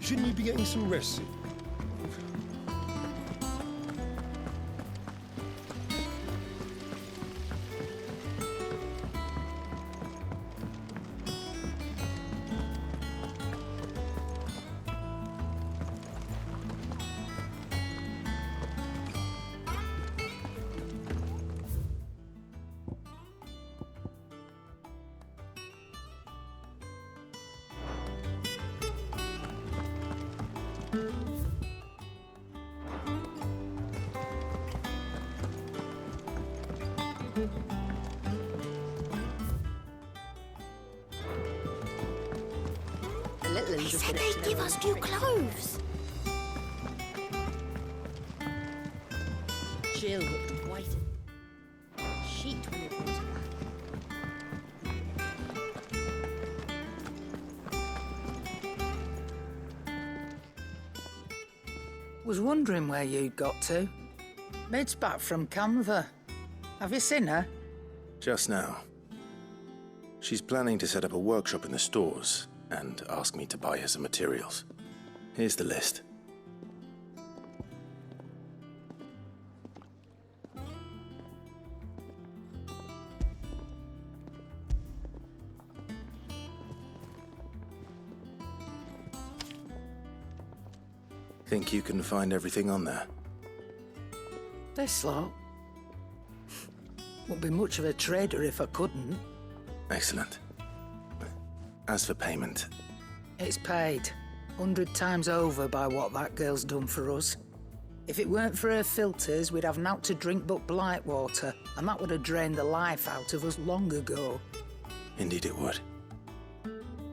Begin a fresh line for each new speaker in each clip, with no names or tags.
Shouldn't you be getting some rest?
They said they'd give us new clothes.
Jill looked white as a sheet when they brought her back.
Was wondering where you'd got to. Mid's back from Canva. Have you seen her?
Just now. She's planning to set up a workshop in the stores and ask me to buy her some materials. Here's the list. Think you can find everything on there?
This lot. Wouldn't be much of a trader if I couldn't.
Excellent. As for payment...
It's paid. 100 times over by what that girl's done for us. If it weren't for her filters, we'd have naught to drink but blight water, and that would have drained the life out of us long ago.
Indeed it would.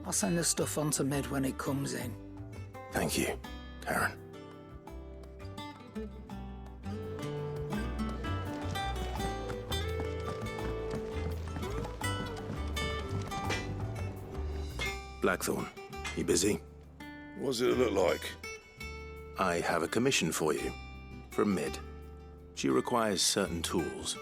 I'll send the stuff on to Mid when it comes in.
Thank you, Karen. Blackthorn, you busy?
What does it look like?
I have a commission for you. From Mid. She requires certain tools.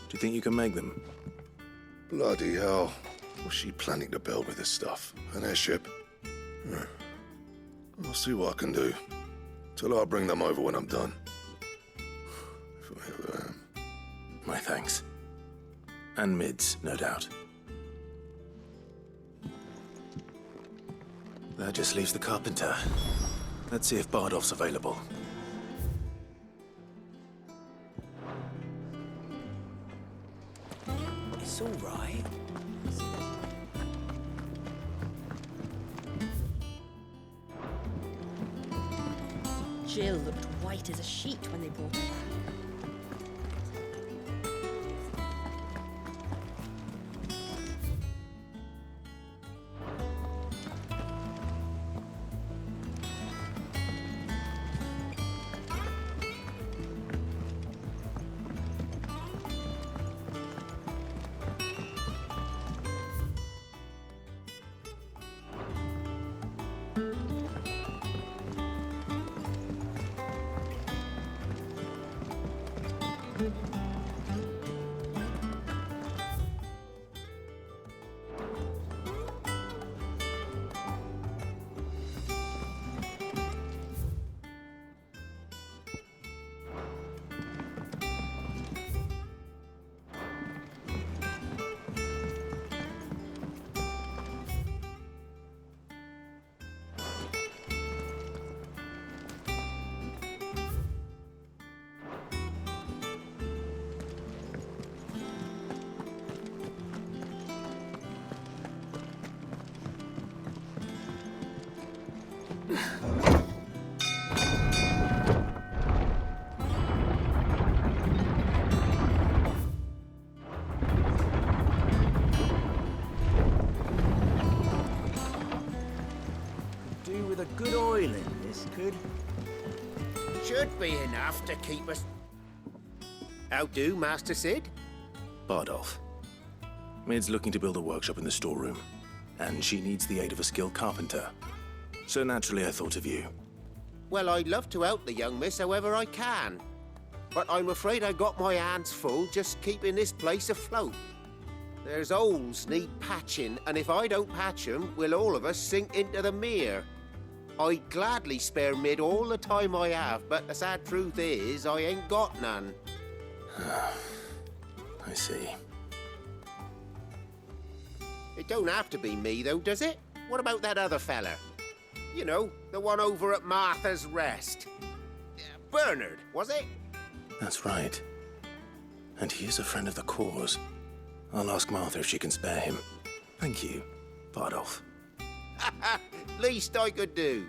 Do you think you can make them?
Bloody hell. What's she planning to build with this stuff? An airship? I'll see what I can do. Till I bring them over when I'm done. If I ever am.
My thanks. And Mid's, no doubt. That just leaves the carpenter. Let's see if Bardolph's available.
It's all right. Jill looked white as a sheet when they brought her back.
should be enough to keep us... How do, Master Sid?
Bardolph. Mid's looking to build a workshop in the storeroom, and she needs the aid of a skilled carpenter. So naturally I thought of you.
Well, I'd love to help the young miss however I can. But I'm afraid I got my hands full just keeping this place afloat. There's holes need patching, and if I don't patch them, we'll all of us sink into the mere. I'd gladly spare Mid all the time I have, but the sad truth is, I ain't got none.
I see.
It don't have to be me, though, does it? What about that other fella? You know, the one over at Martha's Rest. Bernard, was it?
That's right. And he is a friend of the cause. I'll ask Martha if she can spare him. Thank you, Bardolph.
Least I could do.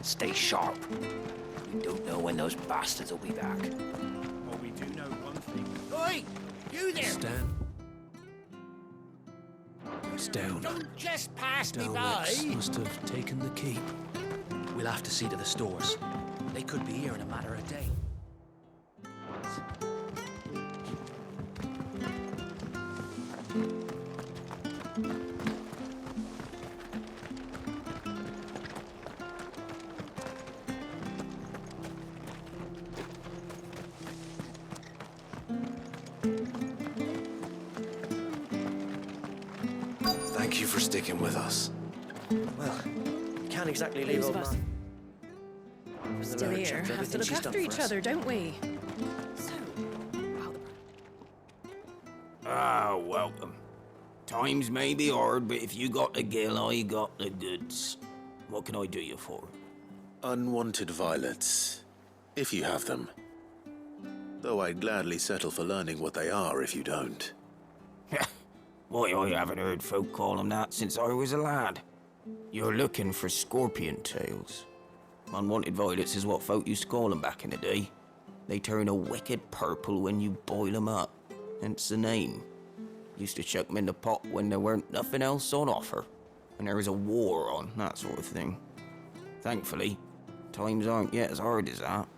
Stay sharp. We don't know when those bastards will be back.
Well, we do know one thing.
Oi! You there!
Stone.
Don't just pass me
Daleks
by!
must have taken the keep. We'll have to see to the stores. They could be here in a matter of days.
Thank you for sticking with us.
Well, we can't exactly leave
Who's
old
of us?
man.
Still here. Have to look after each other, don't we? So, about the...
Ah, welcome. Times may be hard, but if you got the gill, I got the goods. What can I do you for?
Unwanted violets, if you have them. Though I'd gladly settle for learning what they are if you don't.
Why, I haven't heard folk call them that since I was a lad. You're looking for scorpion tails. Unwanted violets is what folk used to call them back in the day. They turn a wicked purple when you boil them up, hence the name. Used to chuck them in the pot when there weren't nothing else on offer, when there was a war on, that sort of thing. Thankfully, times aren't yet as hard as that.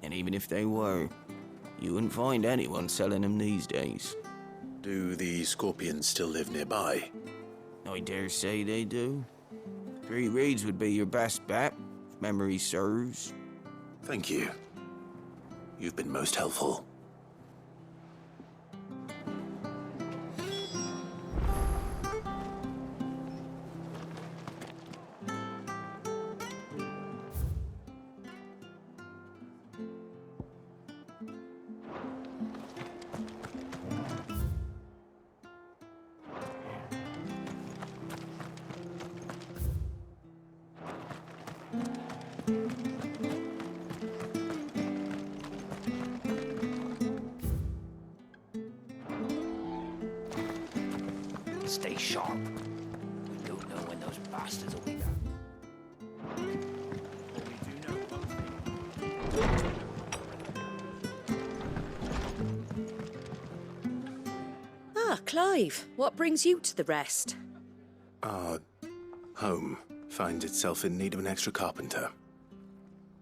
And even if they were, you wouldn't find anyone selling them these days.
Do the scorpions still live nearby?
I dare say they do. 3 Reeds would be your best bet, if memory serves.
Thank you. You've been most helpful.
Stay sharp. We don't know when those bastards will be back.
Well, we do know one thing.
Ah, Clive, what brings you to the rest?
Home finds itself in need of an extra carpenter.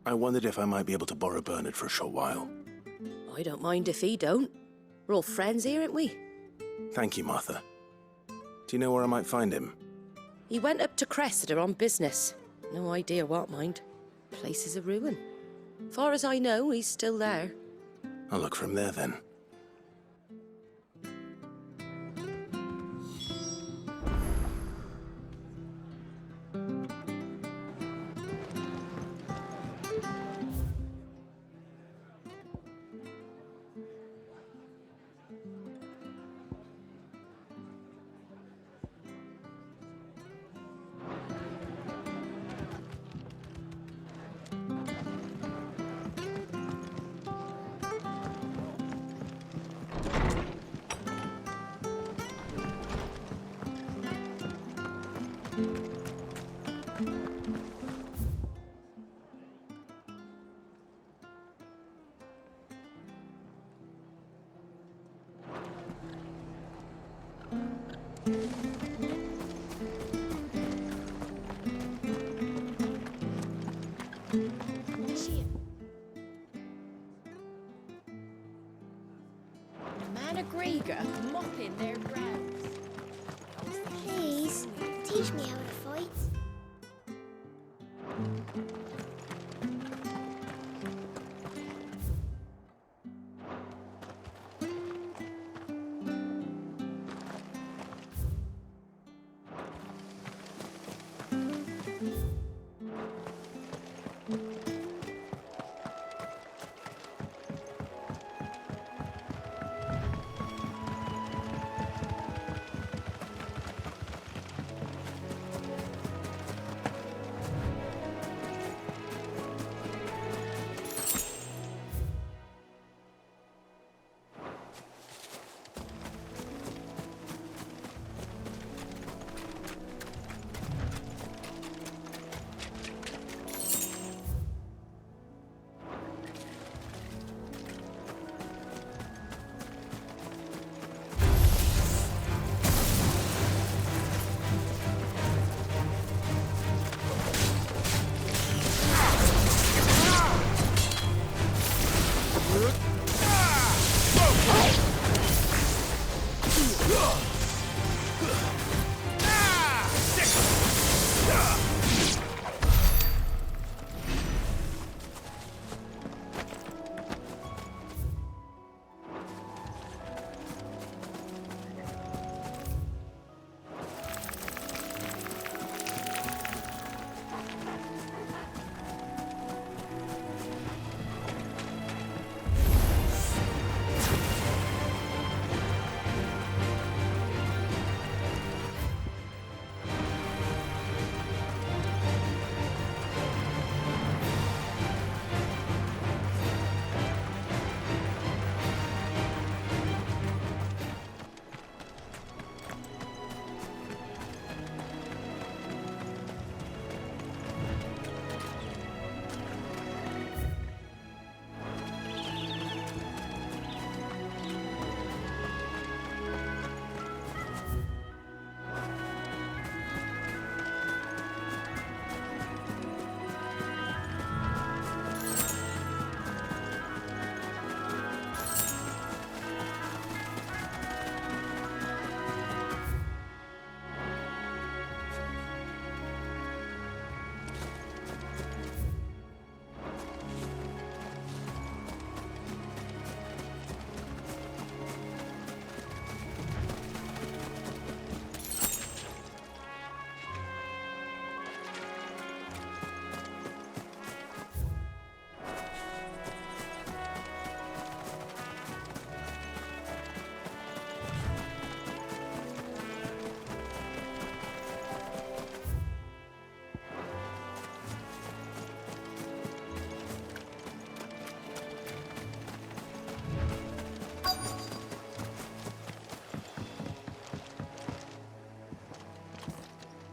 I wondered if I might be able to borrow Bernard for a short while.
I don't mind if he don't. We're all friends here, aren't we?
Thank you, Martha. Do you know where I might find him?
He went up to Cressida on business. No idea what, mind. Place is a ruin. Far as I know, he's still there.
I'll look for him there then.
Managreega mopping their grounds.
Please, teach me how to fight.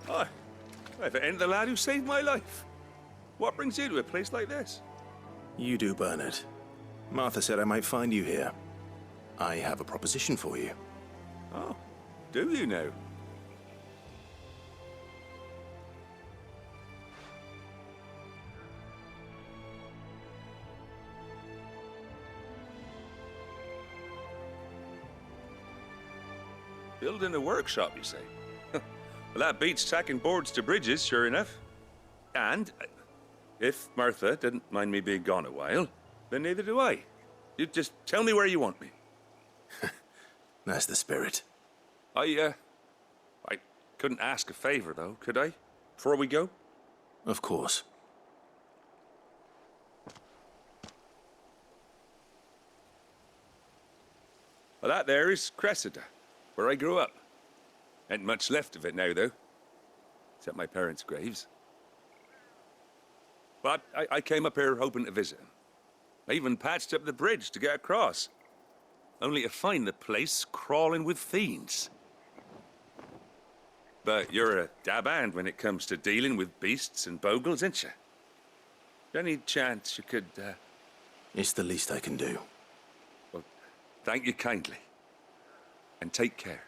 Hi. If it ain't the lad who saved my life. What brings you to a place like this?
You do, Bernard. Martha said I might find you here. I have a proposition for you.
Oh, do you now?
Building a workshop, you say? Well, that beats tacking boards to bridges, sure enough. And if Martha didn't mind me being gone a while, then neither do I. You just tell me where you want me.
That's the spirit.
I couldn't ask a favor, though, could I? Before we go?
Of course.
Well, that there is Cressida, where I grew up. Ain't much left of it now, though. Except my parents' graves. But I came up here hoping to visit. I even patched up the bridge to get across. Only to find the place crawling with fiends. But you're a dab hand when it comes to dealing with beasts and bogles, ain't you? Any chance you could,
It's the least I can do.
Well, thank you kindly. And take care.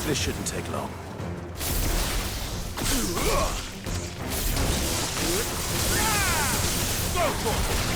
This shouldn't take long.
Go for it!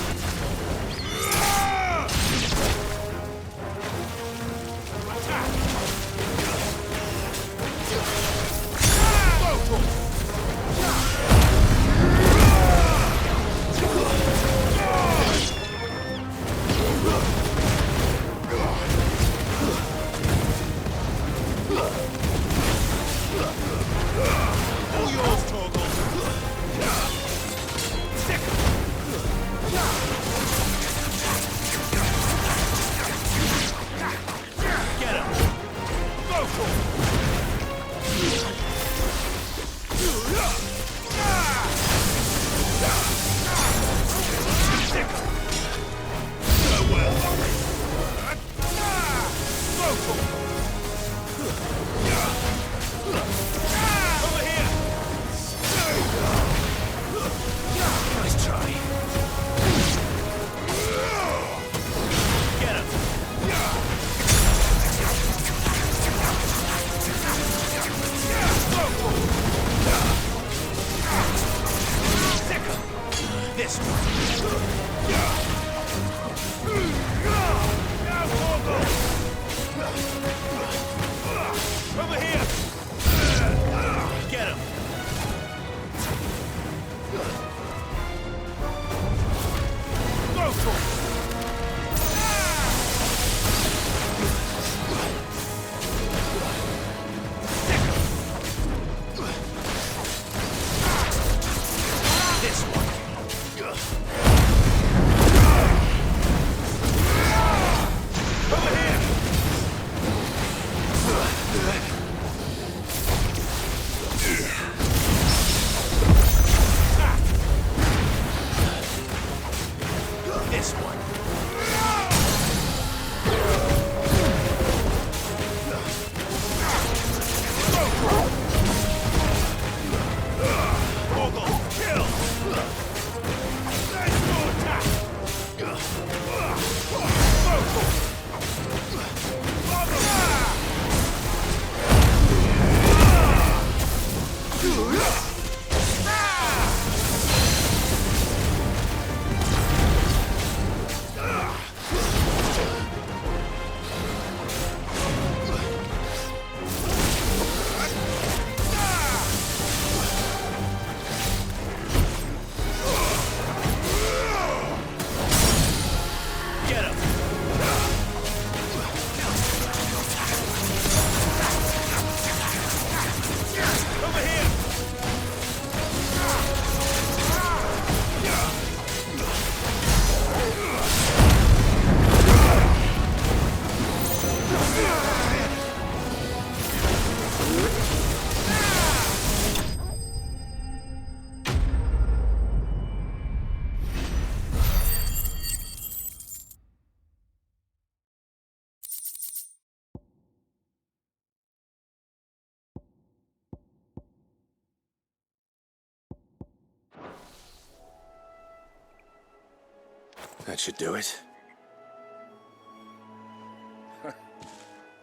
That should do it.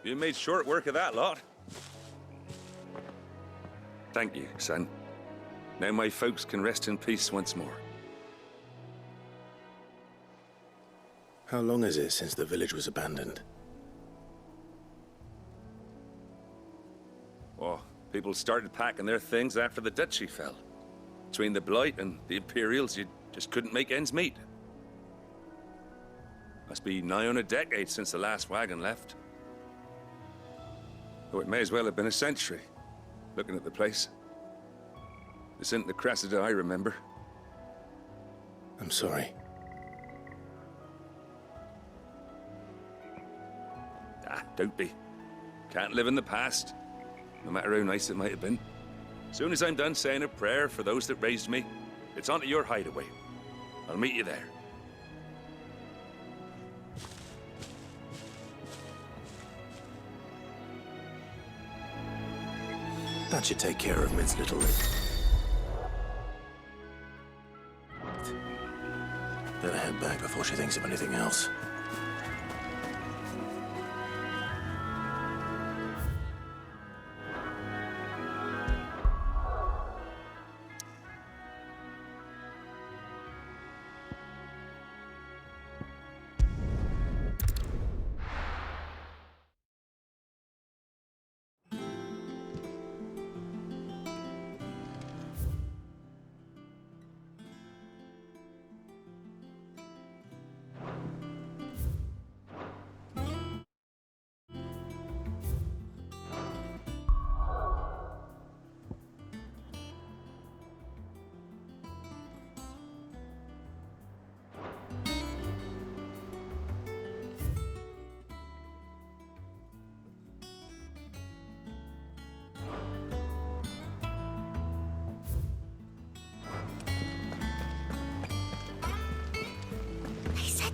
You made short work of that lot. Thank you, son. Now my folks can rest in peace once more.
How long is it since the village was abandoned?
Oh, people started packing their things after the duchy fell. Between the Blight and the Imperials, you just couldn't make ends meet. Must be nigh on a decade since the last wagon left. Though it may as well have been a century, looking at the place. This isn't the Cressida I remember.
I'm sorry.
Ah, don't be. Can't live in the past, no matter how nice it might have been. Soon as I'm done saying a prayer for those that raised me, it's on to your hideaway. I'll meet you there.
That should take care of Mid's little lip. Better head back before she thinks of anything else.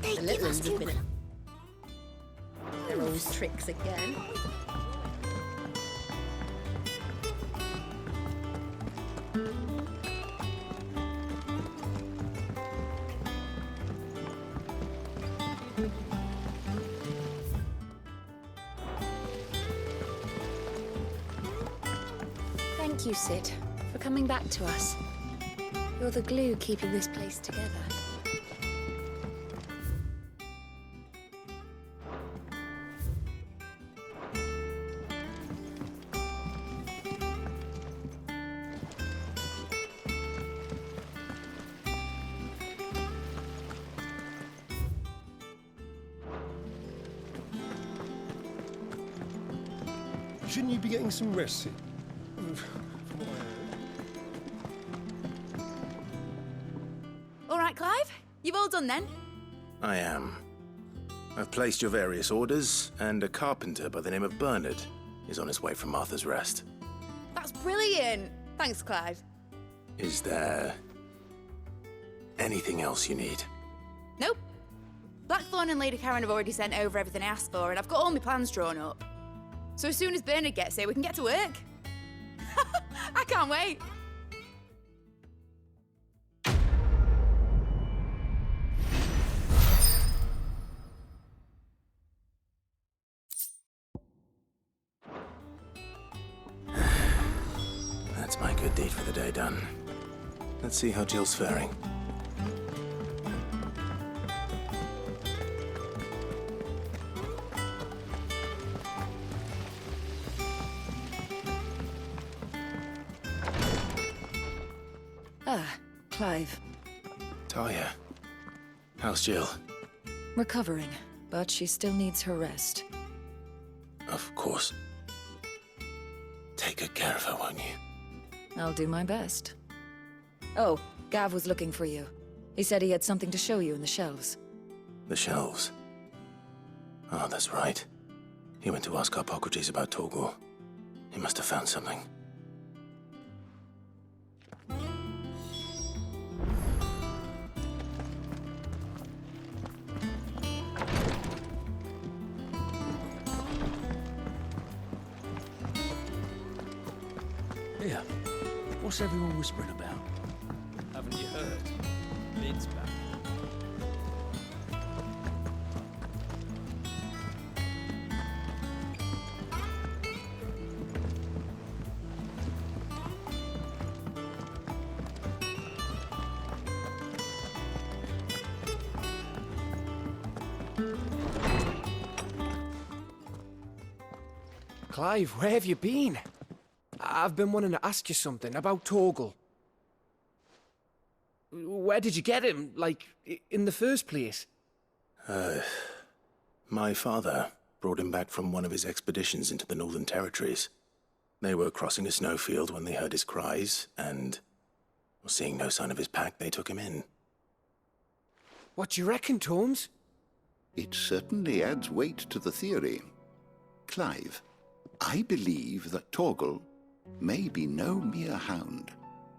They
The
give
little
us
ones have
too
been their old tricks again.
Thank you, Sid, for coming back to us. You're the glue keeping this place together.
Shouldn't you be getting some rest, Sid?
All right, Clive. You've all done then?
I am. I've placed your various orders, and a carpenter by the name of Bernard is on his way from Martha's Rest.
That's brilliant. Thanks, Clive.
Is there anything else you need?
Nope. Blackthorn and Lady Karen have already sent over everything I asked for, and I've got all my plans drawn up. So as soon as Bernard gets here, we can get to work. I can't wait.
That's my good deed for the day done. Let's see how Jill's faring.
Ah, Clive.
Talia, how's Jill?
Recovering, but she still needs her rest.
Of course. Take good care of her, won't you?
I'll do my best. Oh, Gav was looking for you. He said he had something to show you in the shelves.
The shelves. Oh, that's right. He went to ask Harpocrates about Torgor. He must have found something.
Here, what's everyone whispering about?
Haven't you heard? Lid's back.
Clive, where have you been? I've been wanting to ask you something about Torgal. Where did you get him, like, in the first place?
My father brought him back from one of his expeditions into the Northern Territories. They were crossing a snowfield when they heard his cries, and seeing no sign of his pack, they took him in.
What do you reckon, Torms?
It certainly adds weight to the theory. Clive, I believe that Torgal may be no mere hound,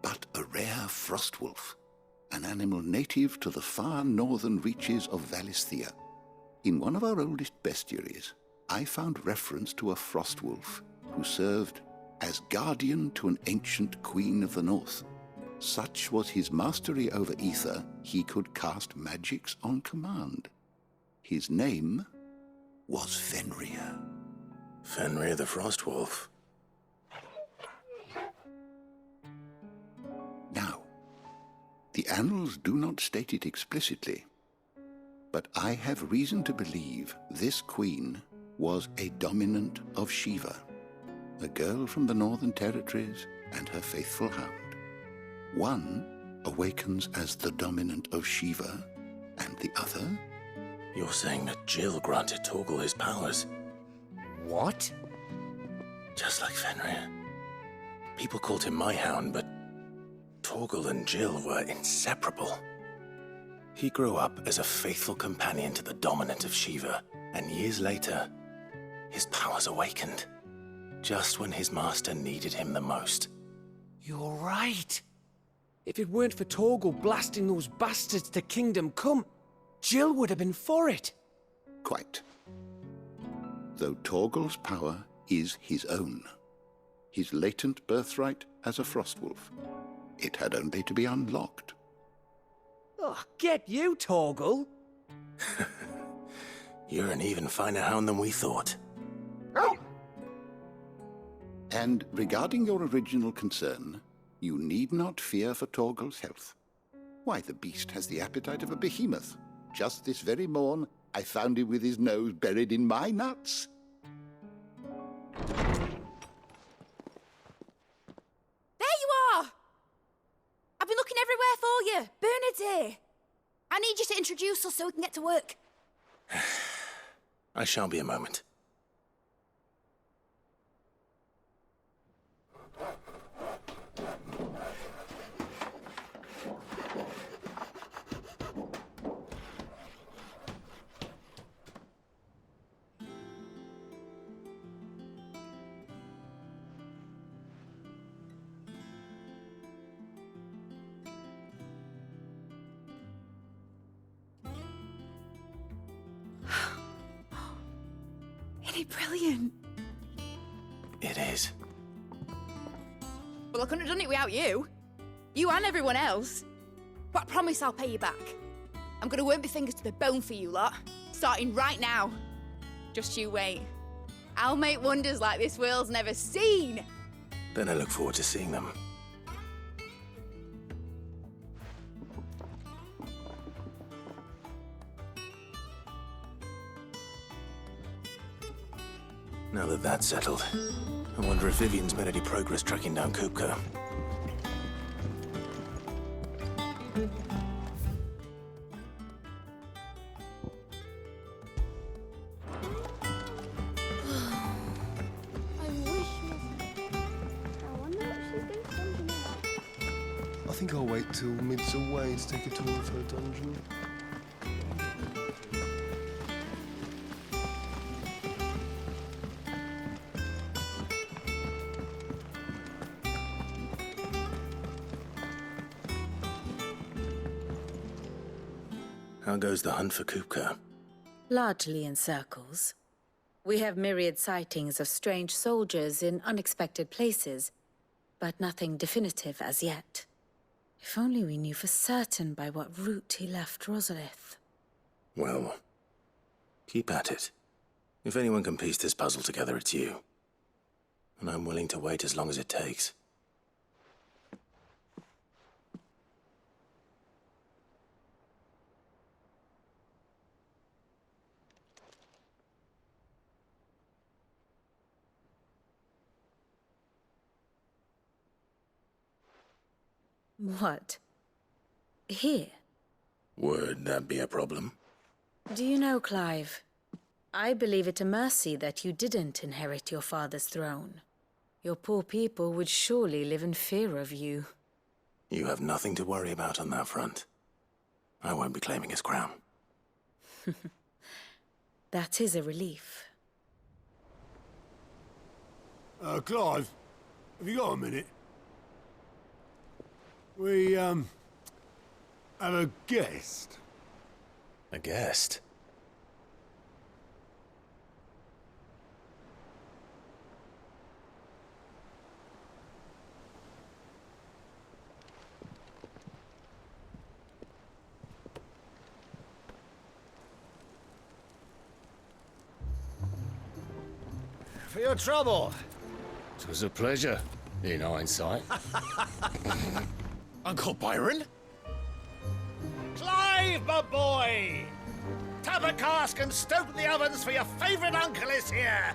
but a rare frostwolf, an animal native to the far northern reaches of Valisthea. In one of our oldest bestiaries, I found reference to a frostwolf who served as guardian to an ancient queen of the north. Such was his mastery over ether, he could cast magics on command. His name was Fenrir.
Fenrir the Frostwolf.
Now, the annals do not state it explicitly, but I have reason to believe this queen was a dominant of Shiva, a girl from the Northern Territories and her faithful hound. One awakens as the dominant of Shiva, and the other...
You're saying that Jill granted Torgal his powers?
What?
Just like Fenrir. People called him my hound, but Torgal and Jill were inseparable. He grew up as a faithful companion to the dominant of Shiva, and years later, his powers awakened, just when his master needed him the most.
You're right. If it weren't for Torgal blasting those bastards to Kingdom Come, Jill would have been for it.
Quite. Though Torgal's power is his own, his latent birthright as a Frostwolf, it had only to be unlocked.
Oh, get you, Torgal!
You're an even finer hound than we thought.
And regarding your original concern, you need not fear for Torgal's health. Why, the beast has the appetite of a behemoth. Just this very morn, I found him with his nose buried in my nuts.
There you are! I've been looking everywhere for you. Bernard's here. I need you to introduce us so we can get to work.
I shall be a moment.
Isn't it brilliant?
It is.
Well, I couldn't have done it without you. You and everyone else. But I promise I'll pay you back. I'm gonna work my fingers to the bone for you lot, starting right now. Just you wait. I'll make wonders like this world's never seen.
Then I look forward to seeing them. Now that that's settled, I wonder if Vivian's made any progress tracking down Kupka.
I think I'll wait till Mid's away to take a tour of her dungeon.
How goes the hunt for Kupka?
Largely in circles. We have myriad sightings of strange soldiers in unexpected places, but nothing definitive as yet. If only we knew for certain by what route he left Rosalith.
Well, keep at it. If anyone can piece this puzzle together, it's you. And I'm willing to wait as long as it takes.
What? Here?
Would that be a problem?
Do you know, Clive? I believe it a mercy that you didn't inherit your father's throne. Your poor people would surely live in fear of you.
You have nothing to worry about on that front. I won't be claiming his crown.
That is a relief.
Clive, have you got a minute? We, have a guest.
A guest?
For your trouble. It was a pleasure, in hindsight.
Uncle Byron?
Clive, my boy! Tap a cask and stoke the ovens, for your favourite uncle is here!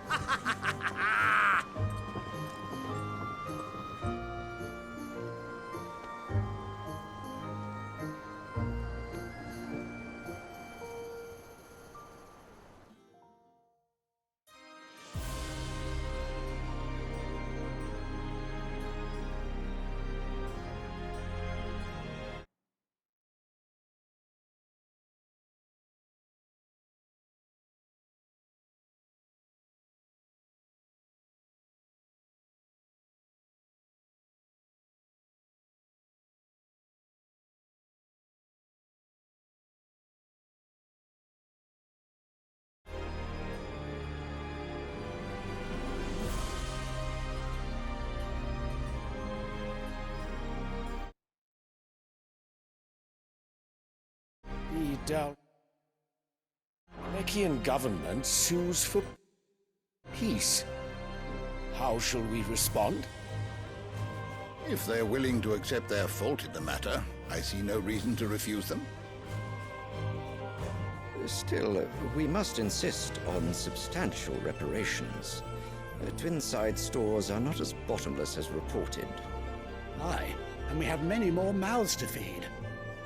The Dhalmekian government sues for peace. How shall we respond?
If they're willing to accept their fault in the matter, I see no reason to refuse them.
Still, we must insist on substantial reparations. Twinside stores are not as bottomless as reported.
Aye, and we have many more mouths to feed.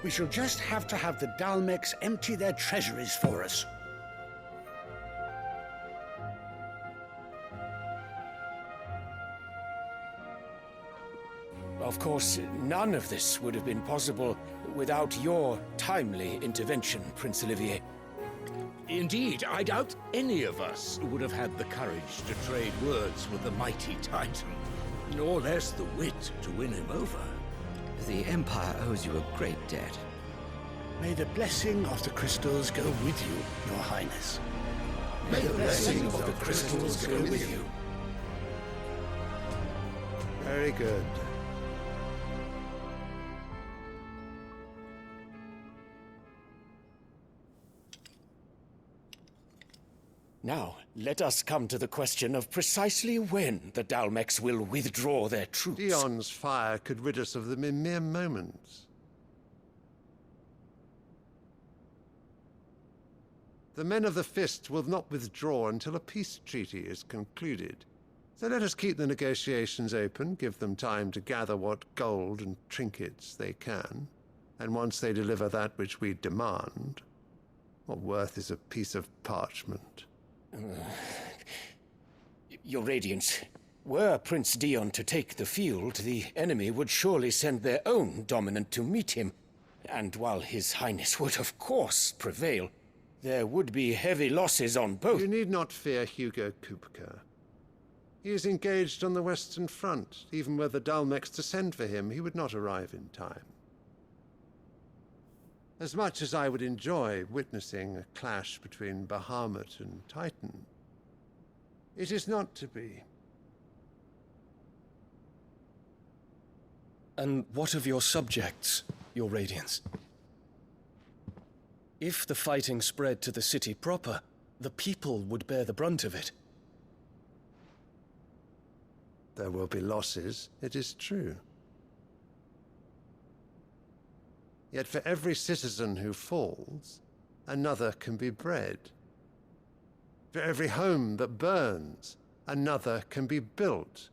We shall just have to have the Dhalmeks empty their treasuries for us.
Of course, none of this would have been possible without your timely intervention, Prince Olivier.
Indeed, I doubt any of us would have had the courage to trade words with the mighty Titan, nor less the wit to win him over.
The Empire owes you a great debt.
May the blessing of the crystals go with you, Your Highness.
May the blessing of the crystals go with you.
Very good.
Now, let us come to the question of precisely when the Dhalmeks will withdraw their troops.
Dion's fire could rid us of them in mere moments. The men of the Fist will not withdraw until a peace treaty is concluded. So let us keep the negotiations open, give them time to gather what gold and trinkets they can, and once they deliver that which we demand, what worth is a piece of parchment?
Your Radiance, were Prince Dion to take the field, the enemy would surely send their own dominant to meet him. And while His Highness would of course prevail, there would be heavy losses on both.
You need not fear Hugo Kupka. He is engaged on the Western Front. Even were the Dhalmeks to send for him, he would not arrive in time. As much as I would enjoy witnessing a clash between Bahamut and Titan, it is not to be.
And what of your subjects, Your Radiance? If the fighting spread to the city proper, the people would bear the brunt of it.
There will be losses, it is true. Yet for every citizen who falls, another can be bred. For every home that burns, another can be built.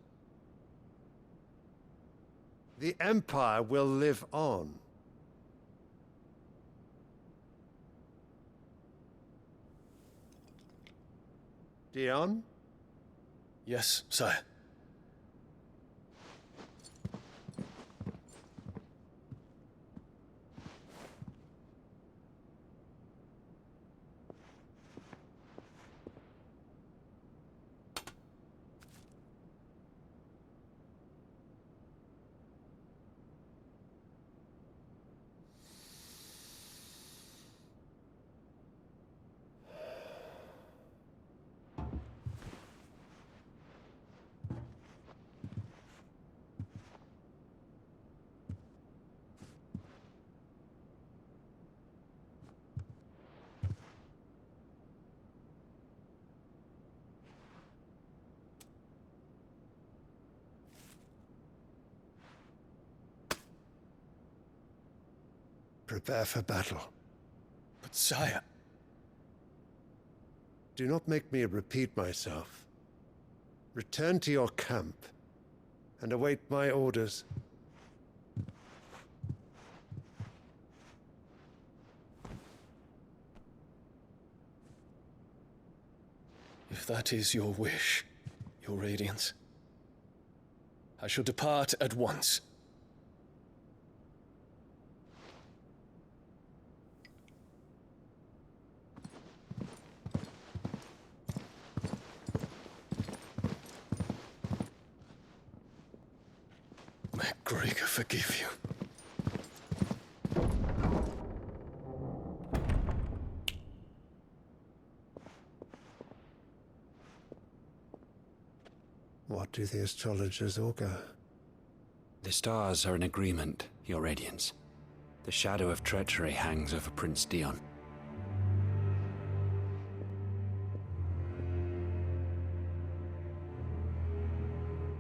The Empire will live on. Dion?
Yes, sire.
Prepare for battle.
But sire...
Do not make me repeat myself. Return to your camp and await my orders.
If that is your wish, your Radiance, I shall depart at once. May Gregor forgive you.
What do the astrologers augur?
The stars are in agreement, Your Radiance. The shadow of treachery hangs over Prince Dion.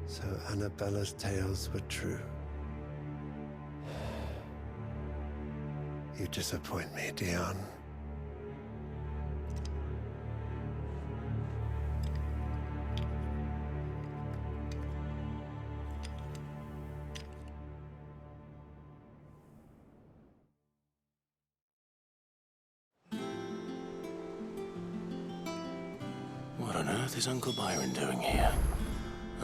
So Annabella's tales were true. You disappoint me, Dion.
What on earth is Uncle Byron doing here?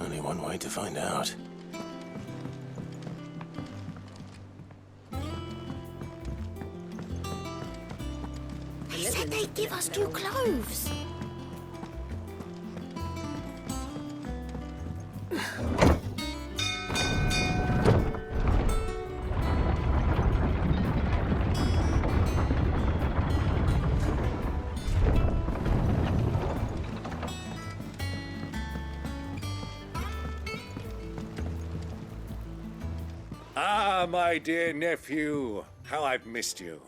Only one way to find out.
They said they'd give us new clothes.
Ah, my dear nephew, how I've missed you.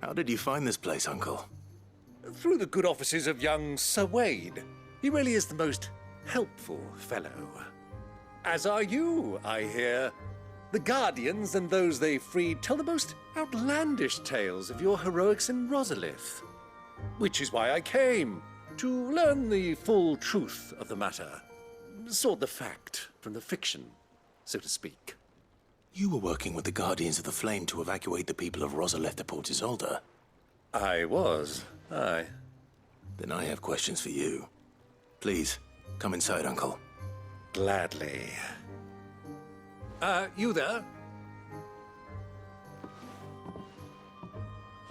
How did you find this place, Uncle?
Through the good offices of young Sir Wade. He really is the most helpful fellow. As are you, I hear. The Guardians and those they freed tell the most outlandish tales of your heroics in Rosalith. Which is why I came, to learn the full truth of the matter. Sort the fact from the fiction, so to speak.
You were working with the Guardians of the Flame to evacuate the people of Rosalith to Port Isolde.
I was, aye.
Then I have questions for you. Please, come inside, Uncle.
Gladly. You there?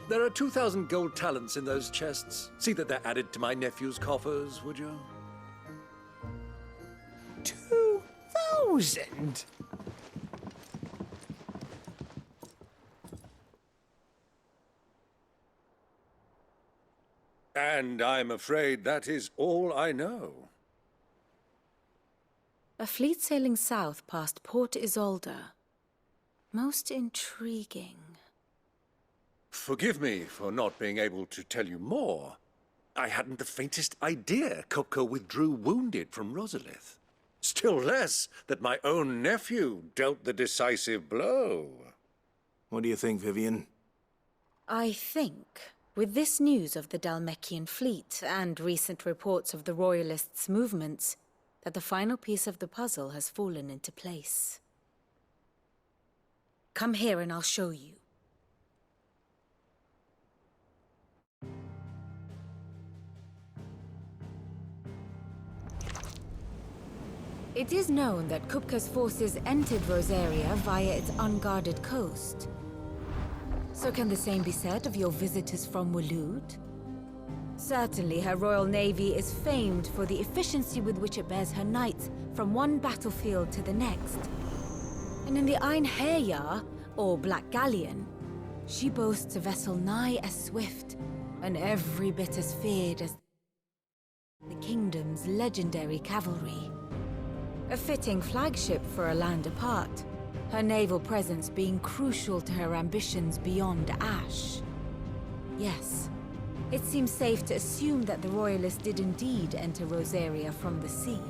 There are 2,000 gold talents in those chests. See that they're added to my nephew's coffers, would you?
2,000?
And I'm afraid that is all I know.
A fleet sailing south past Port Isolde. Most intriguing.
Forgive me for not being able to tell you more. I hadn't the faintest idea Coco withdrew wounded from Rosalith. Still less that my own nephew dealt the decisive blow.
What do you think, Vivian?
I think, with this news of the Dhalmekian fleet and recent reports of the Royalists' movements, but the final piece of the puzzle has fallen into place. Come here and I'll show you. It is known that Kupka's forces entered Rosaria via its unguarded coast. So can the same be said of your visitors from Waloed? Certainly, her royal navy is famed for the efficiency with which it bears her knights from one battlefield to the next. And in the Einherjar, or Black Galleon, she boasts a vessel nigh as swift and every bit as feared as the kingdom's legendary cavalry. A fitting flagship for a land apart, her naval presence being crucial to her ambitions beyond Ash. Yes, it seems safe to assume that the Royalists did indeed enter Rosaria from the sea.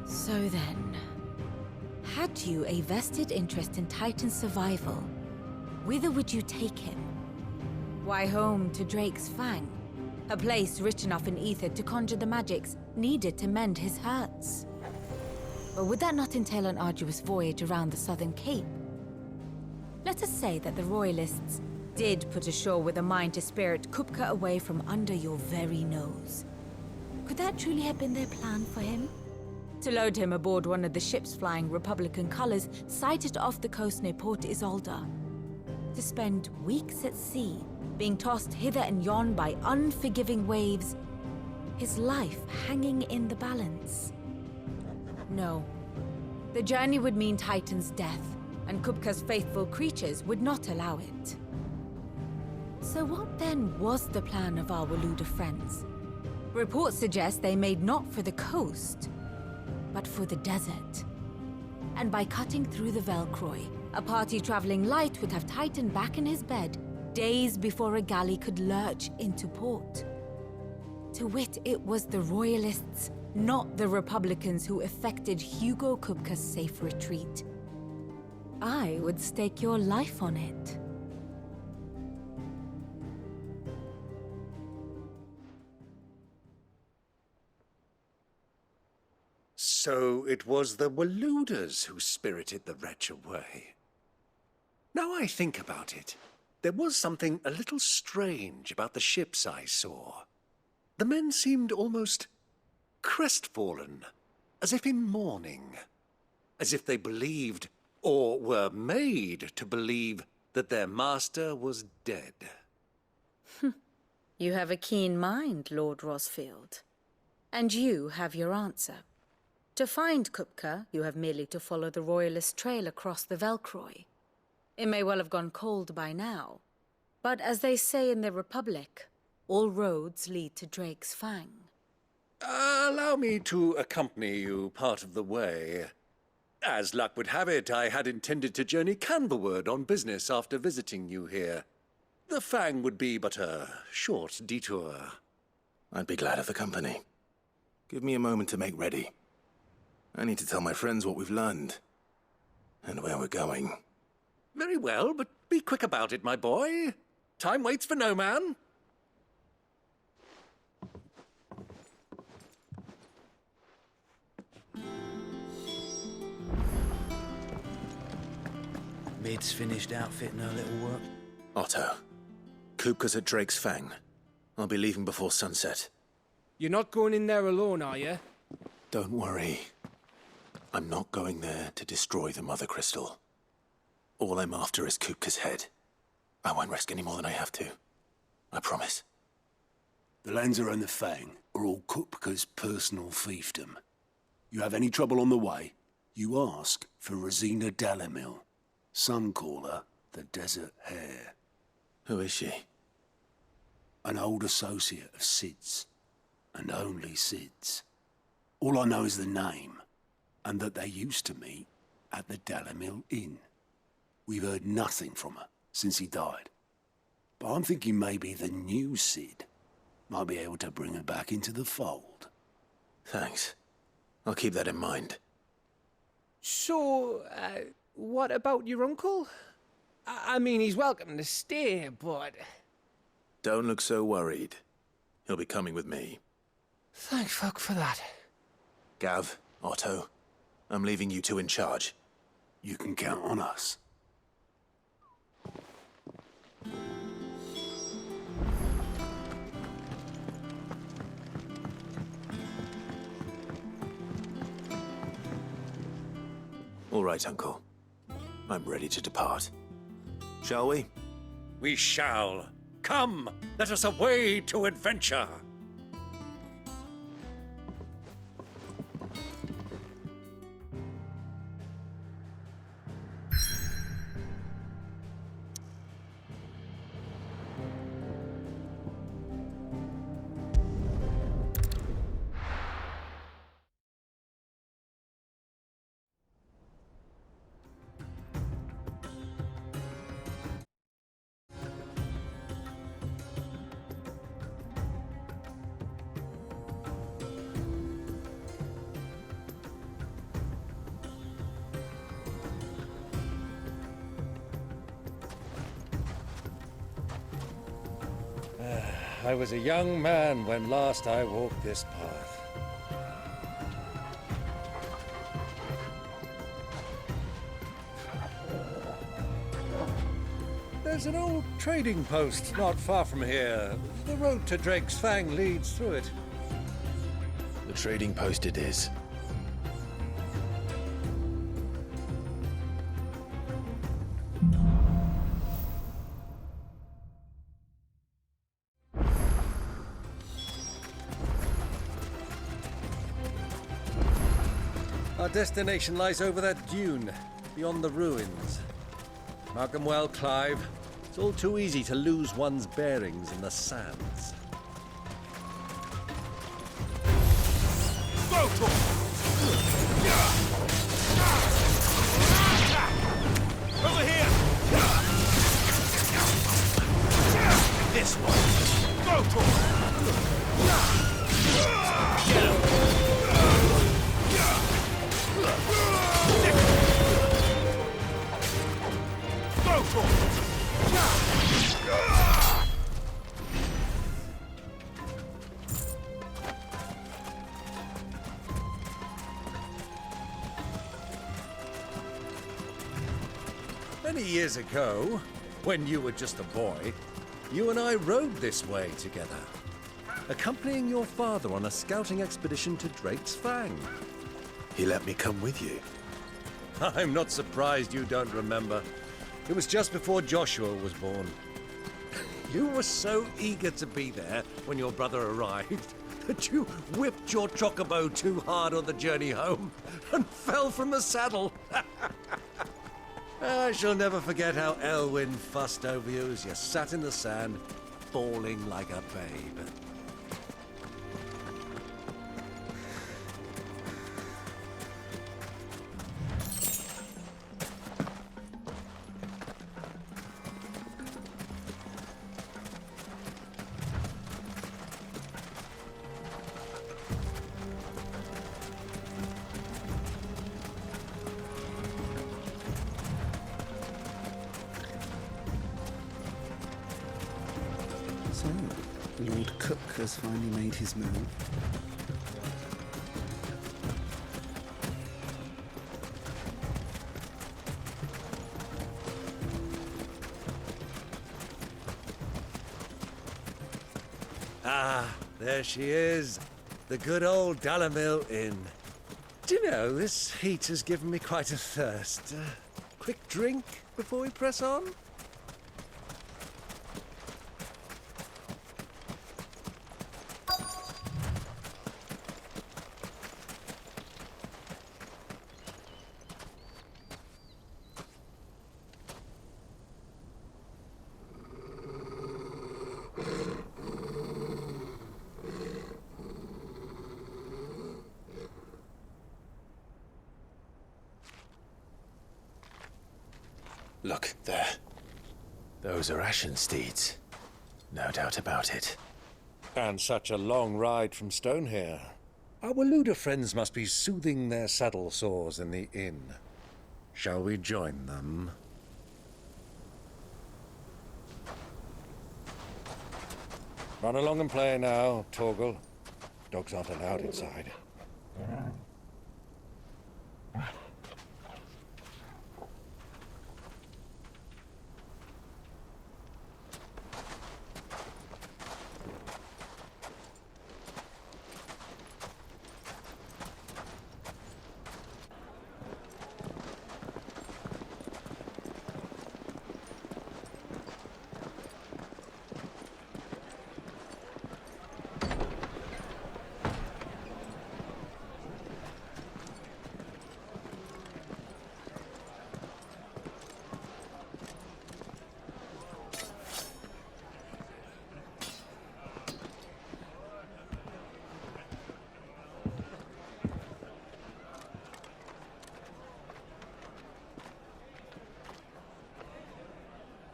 So then, had you a vested interest in Titan's survival, whither would you take him? Why, home to Drake's Fang, a place rich enough in ether to conjure the magics needed to mend his hurts. But would that not entail an arduous voyage around the southern cape? Let us say that the Royalists did put ashore with a mind to spirit Kupka away from under your very nose. Could that truly have been their plan for him? To load him aboard one of the ships flying Republican colors sighted off the coast near Port Isolde. To spend weeks at sea, being tossed hither and yon by unforgiving waves, his life hanging in the balance. No. The journey would mean Titan's death, and Kupka's faithful creatures would not allow it. So what then was the plan of our Waluda friends? Reports suggest they made not for the coast, but for the desert. And by cutting through the Velcroy, a party traveling light would have Titan back in his bed days before a galley could lurch into port. To wit, it was the Royalists, not the Republicans, who effected Hugo Kupka's safe retreat. I would stake your life on it.
So it was the Waluders who spirited the wretch away. Now I think about it, there was something a little strange about the ships I saw. The men seemed almost crestfallen, as if in mourning, as if they believed, or were made to believe, that their master was dead.
You have a keen mind, Lord Rosfield. And you have your answer. To find Kupka, you have merely to follow the Royalist trail across the Velcroy. It may well have gone cold by now, but as they say in the Republic, all roads lead to Drake's Fang.
Allow me to accompany you part of the way. As luck would have it, I had intended to journey Canberward on business after visiting you here. The Fang would be but a short detour.
I'd be glad of the company. Give me a moment to make ready. I need to tell my friends what we've learned, and where we're going.
Very well, but be quick about it, my boy. Time waits for no man.
Mid's finished outfitting her little work.
Otto, Kupka's at Drake's Fang. I'll be leaving before sunset.
You're not going in there alone, are you?
Don't worry. I'm not going there to destroy the Mother Crystal. All I'm after is Kupka's head. I won't risk any more than I have to. I promise.
The Lancer and the Fang are all Kupka's personal fiefdom. You have any trouble on the way, you ask for Rosina Dalamil. Some call her the Desert Hare.
Who is she?
An old associate of Sid's, and only Sid's. All I know is the name, and that they used to meet at the Dalamil Inn. We've heard nothing from her since he died. But I'm thinking maybe the new Sid might be able to bring her back into the fold.
Thanks. I'll keep that in mind.
So, what about your uncle? I mean, he's welcome to stay, but...
Don't look so worried. He'll be coming with me.
Thank fuck for that.
Gav, Otto, I'm leaving you two in charge.
You can count on us.
All right, Uncle. I'm ready to depart. Shall we?
We shall. Come, let us away to adventure. I was a young man when last I walked this path. There's an old trading post not far from here. The road to Drake's Fang leads through it.
The trading post it is.
Our destination lies over that dune, beyond the ruins. Mark 'em well, Clive. It's all too easy to lose one's bearings in the sands.
Over here! This one! Go for Get him! Go for
Many years ago, when you were just a boy, you and I rode this way together, accompanying your father on a scouting expedition to Drake's Fang.
He let me come with you.
I'm not surprised you don't remember. It was just before Joshua was born. You were so eager to be there when your brother arrived that you whipped your chocobo too hard on the journey home and fell from the saddle. I shall never forget how Elwyn fussed over you as you sat in the sand, bawling like a babe.
So, Lord Cook has finally made his move.
Ah, there she is. The good old Dhalmekia Inn. Do you know, this heat has given me quite a thirst. Quick drink before we press on?
Look, there. Those are Ashen steeds. No doubt about it.
And such a long ride from Stonehere. Our Luda friends must be soothing their saddle sores in the inn. Shall we join them? Run along and play now, Torgal. Dogs aren't allowed inside.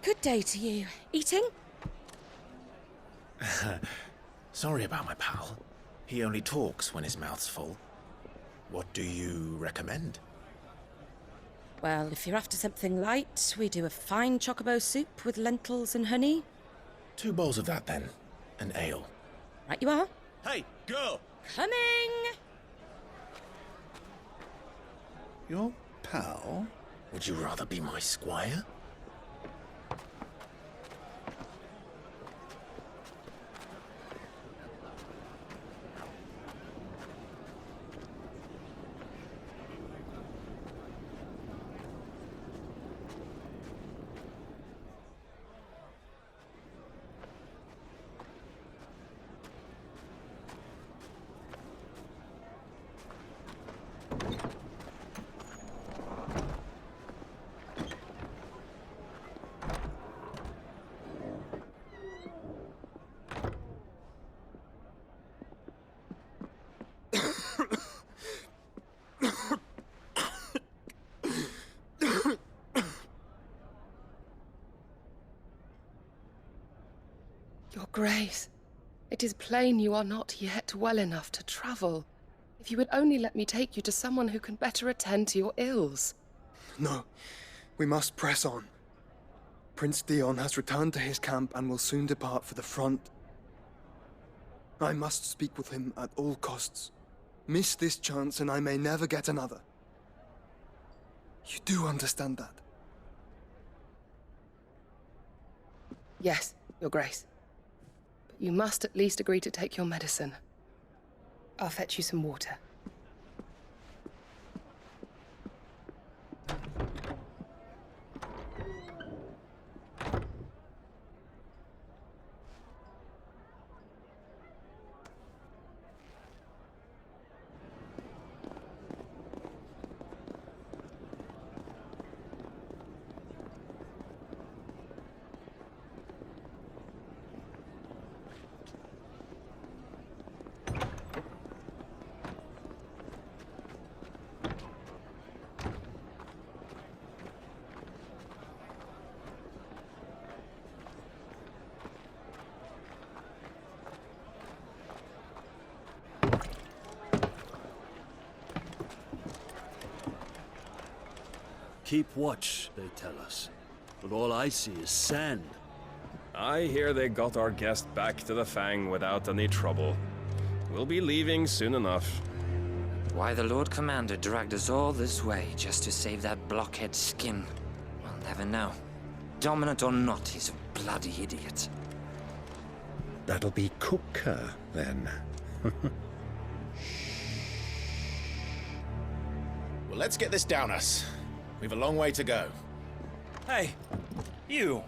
Good day to you. Eating?
Sorry about my pal. He only talks when his mouth's full. What do you recommend?
Well, if you're after something light, we do a fine chocobo soup with lentils and honey.
2 bowls of that, then. An ale.
Right you are.
Hey, girl!
Coming!
Your pal?
Would you rather be my squire?
Your Grace, it is plain you are not yet well enough to travel. If you would only let me take you to someone who can better attend to your ills.
No, we must press on. Prince Dion has returned to his camp and will soon depart for the front. I must speak with him at all costs. Miss this chance and I may never get another. You do understand that?
Yes, Your Grace. But you must at least agree to take your medicine. I'll fetch you some water.
Keep watch, they tell us. But all I see is sand.
I hear they got our guest back to the Fang without any trouble. We'll be leaving soon enough.
Why the Lord Commander dragged us all this way just to save that blockhead's skin, we'll never know. Dominant or not, he's a bloody idiot.
That'll be Cooker, then.
Well, let's get this down us. We've a long way to go.
Hey, you!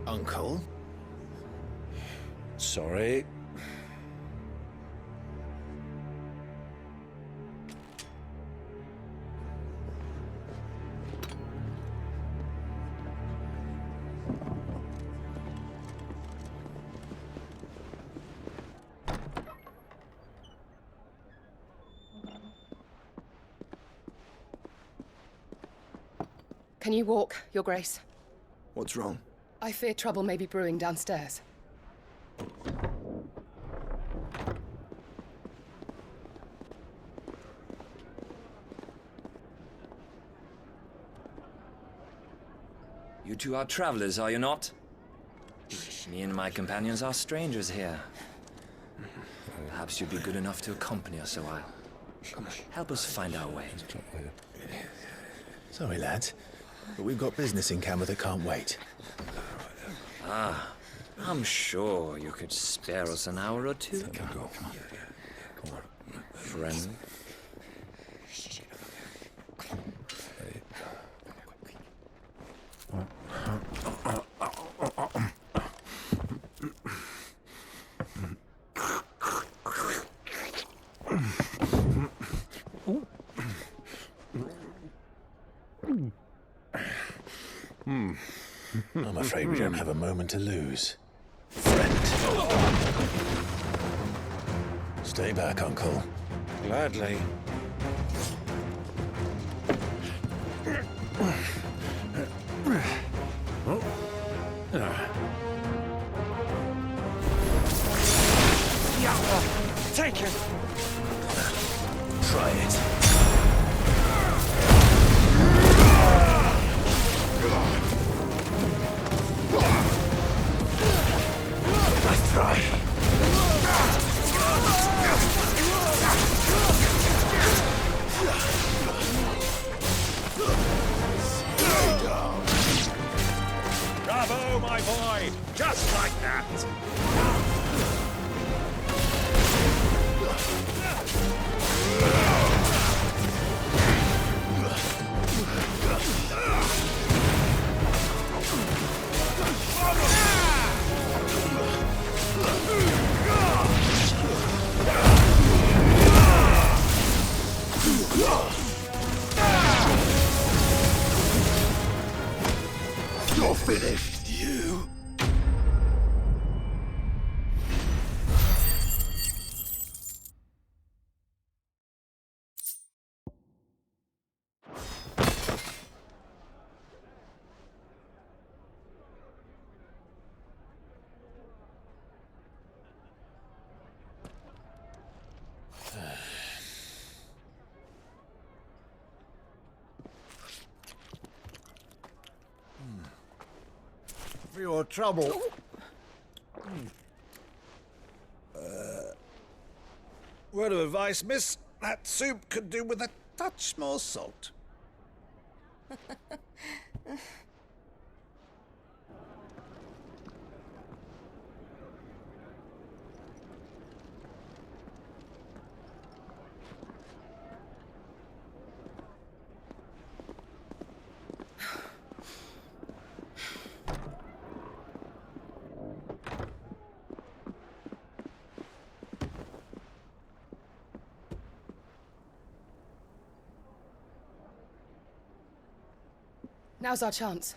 Uncle?
Sorry.
Can you walk, Your Grace?
What's wrong?
I fear trouble may be brewing downstairs.
You two are travelers, are you not? Me and my companions are strangers here. Perhaps you'd be good enough to accompany us a while. Help us find our way.
Sorry, lads, but we've got business in camera that can't wait.
Ah, I'm sure you could spare us an hour or two.
Come on.
Friend.
I'm afraid we don't have a moment to lose. Stay back, Uncle.
Gladly.
Take it!
Try it. I try.
Bravo, my boy! Just like that!
You're finished, you.
For your trouble.
Word of advice, miss. That soup could do with a touch more salt.
Now's our chance.